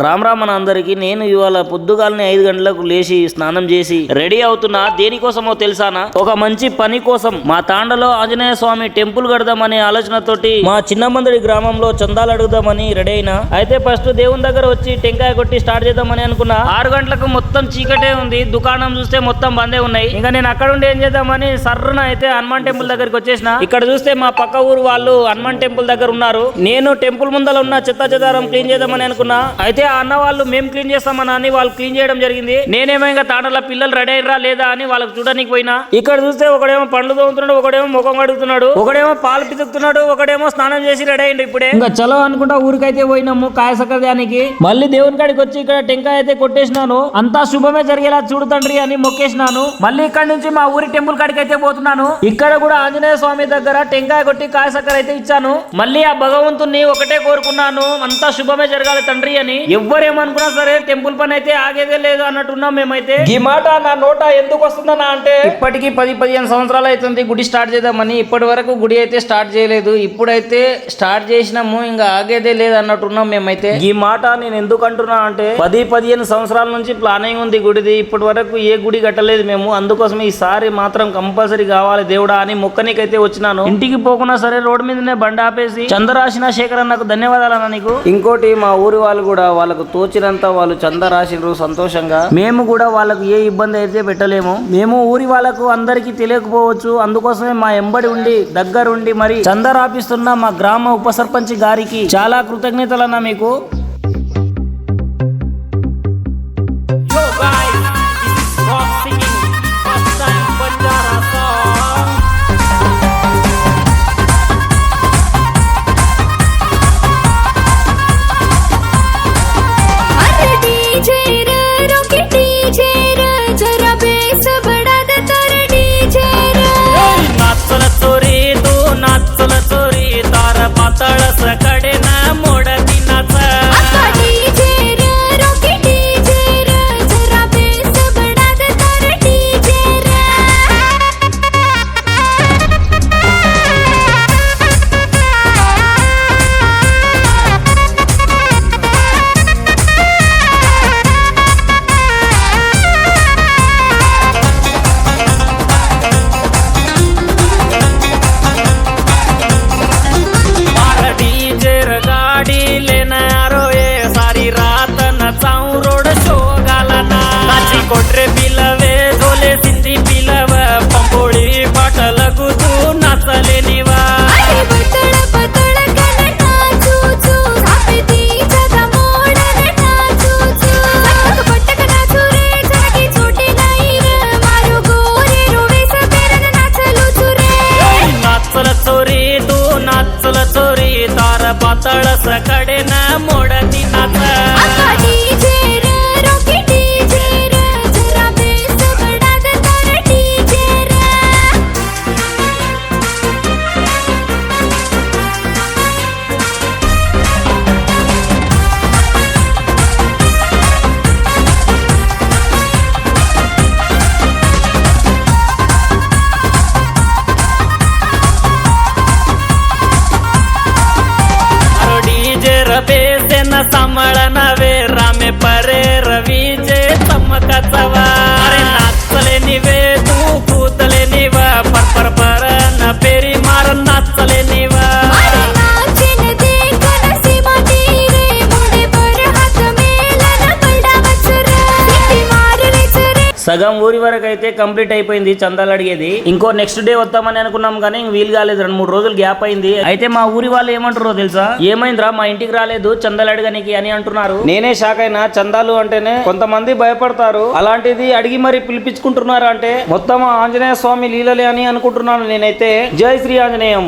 రామ్ రామ్ మన అందరికి. నేను ఇవాళ పొద్దుగాలని 5 గంటలకు లేచి స్నానం చేసి రెడీ అవుతున్నా. దేనికోసమో తెలుసానా? ఒక మంచి పని కోసం. మా తాండలో ఆంజనేయ స్వామి టెంపుల్ కడదామనే ఆలోచనతోటి మా చిన్నమందడి గ్రామంలో చందాలు అడుగుదామని రెడీ అయినా. అయితే ఫస్ట్ దేవుని దగ్గర వచ్చి టెంకాయ కొట్టి స్టార్ట్ చేద్దామని అనుకున్నా. 6 గంటలకు మొత్తం చీకటే ఉంది. దుకాణం చూస్తే మొత్తం బందే ఉన్నాయి. ఇంకా నేను అక్కడ ఉండి ఏం చేద్దామని సర్రున అయితే హనుమాన్ టెంపుల్ దగ్గరికి వచ్చేసిన. ఇక్కడ చూస్తే మా పక్క ఊరు వాళ్ళు హనుమాన్ టెంపుల్ దగ్గర ఉన్నారు. నేను టెంపుల్ ముందర ఉన్న చెత్త చెదారం క్లీన్ చేద్దామని అనుకున్నా. అయితే ఆ అన్న వాళ్ళు మేము క్లీన్ చేస్తామని వాళ్ళు క్లీన్ చేయడం జరిగింది. నేనేమో ఇంకా తాండల పిల్లలు రెడీ అయ్యారా లేదా అని వాళ్ళకి చూడడానికి పోయినా. ఇక్కడ చూస్తే ఒకడేమో పండ్లు తోముతున్నాడు, ఒకడేమో ముఖం కడుగుతున్నాడు, ఒకడేమో పాలు పితుకుతున్నాడు, ఒకడేమో స్నానం చేసి రెడీ అయ్యిండు. ఇప్పుడే ఇంకా చలో అనుకుంటా ఊరికైతే పోయినాము కాయ సకర్యానికి. మళ్ళీ దేవుని కాడికి వచ్చి ఇక్కడ టెంకాయ అయితే కొట్టేసినాను. అంతా శుభమే జరిగేలా చూడు తండ్రి అని మొక్కేసినాను. మళ్ళీ ఇక్కడ నుంచి మా ఊరి టెంపుల్ కాడికి అయితే పోతున్నాను. ఇక్కడ కూడా ఆంజనేయ స్వామి దగ్గర టెంకాయ కొట్టి కాయ సక్కర అయితే ఇచ్చాను. మళ్ళీ ఆ భగవంతుని ఒకటే కోరుకున్నాను, అంతా శుభమే జరగాలి తండ్రి అని. ఎవ్వరేమనుకున్నా సరే టెంపుల్ పని అయితే ఆగేదే లేదు అన్నట్టున్నాం మేమైతే. ఈ మాట నా నోట ఎందుకు వస్తుందన్నా అంటే ఇప్పటికి 10-15 సంవత్సరాలు అవుతుంది గుడి స్టార్ట్ చేద్దామని. ఇప్పటి వరకు గుడి అయితే స్టార్ట్ చేయలేదు. ఇప్పుడైతే స్టార్ట్ చేసినాము, ఇంకా ఆగేదే లేదు అన్నట్టున్నాం మేమైతే. ఈ మాట నేను ఎందుకు అంటున్నా అంటే 10-15 సంవత్సరాల నుంచి ప్లానింగ్ ఉంది గుడిది. ఇప్పటి వరకు ఏ గుడి కట్టలేదు మేము. అందుకోసం ఈసారి మాత్రం కంపల్సరీ కావాలి దేవుడా అని మొక్కనికైతే వచ్చినాను. ఇంటికి పోకున్నా సరే రోడ్డు మీదనే బండి ఆపేసి చంద్రరాశిన శేఖర్ అన్నకు ధన్యవాదాలు అన్న నీకు. ఇంకోటి మా ఊరి వాళ్ళు కూడా వాళ్ళకు తోచినంత వాళ్ళు చంద రాసిండ్రు సంతోషంగా. మేము కూడా వాళ్ళకు ఏ ఇబ్బంది అయితే పెట్టలేము. మేము ఊరి వాళ్ళకు అందరికీ తెలియకపోవచ్చు. అందుకోసమే మా ఎంబడి ఉండి దగ్గరుండి మరి చంద రాపిస్తున్న మా గ్రామ ఉప సర్పంచ్ గారికి చాలా కృతజ్ఞతలన్నా మీకు. पातळस कडेन मोडती नाच सांभाळ नवे रामे परे रवीचे चमकाचवा अरे नाचले निवे तू भूतले निव पर पर पर न पेरी मार नाचले निव సగం ఊరి వరకు అయితే కంప్లీట్ అయిపోయింది చందాలు అడిగేది. ఇంకో నెక్స్ట్ డే వద్దామని అనుకున్నాం కానీ వీలు కాలేదు. 2-3 రోజులు గ్యాప్ అయింది. అయితే మా ఊరి వాళ్ళు ఏమంటారో తెలుసా? ఏమైందిరా మా ఇంటికి రాలేదు చందాలు అడగనికి అని అంటున్నారు. నేనే షాక్ అయినా. చందాలు అంటేనే కొంతమంది భయపడతారు, అలాంటిది అడిగి మరి పిలిపించుకుంటున్నారు అంటే మొత్తం ఆంజనేయ స్వామి లీలలే అని అనుకుంటున్నాను నేనైతే. జై శ్రీ ఆంజనేయం.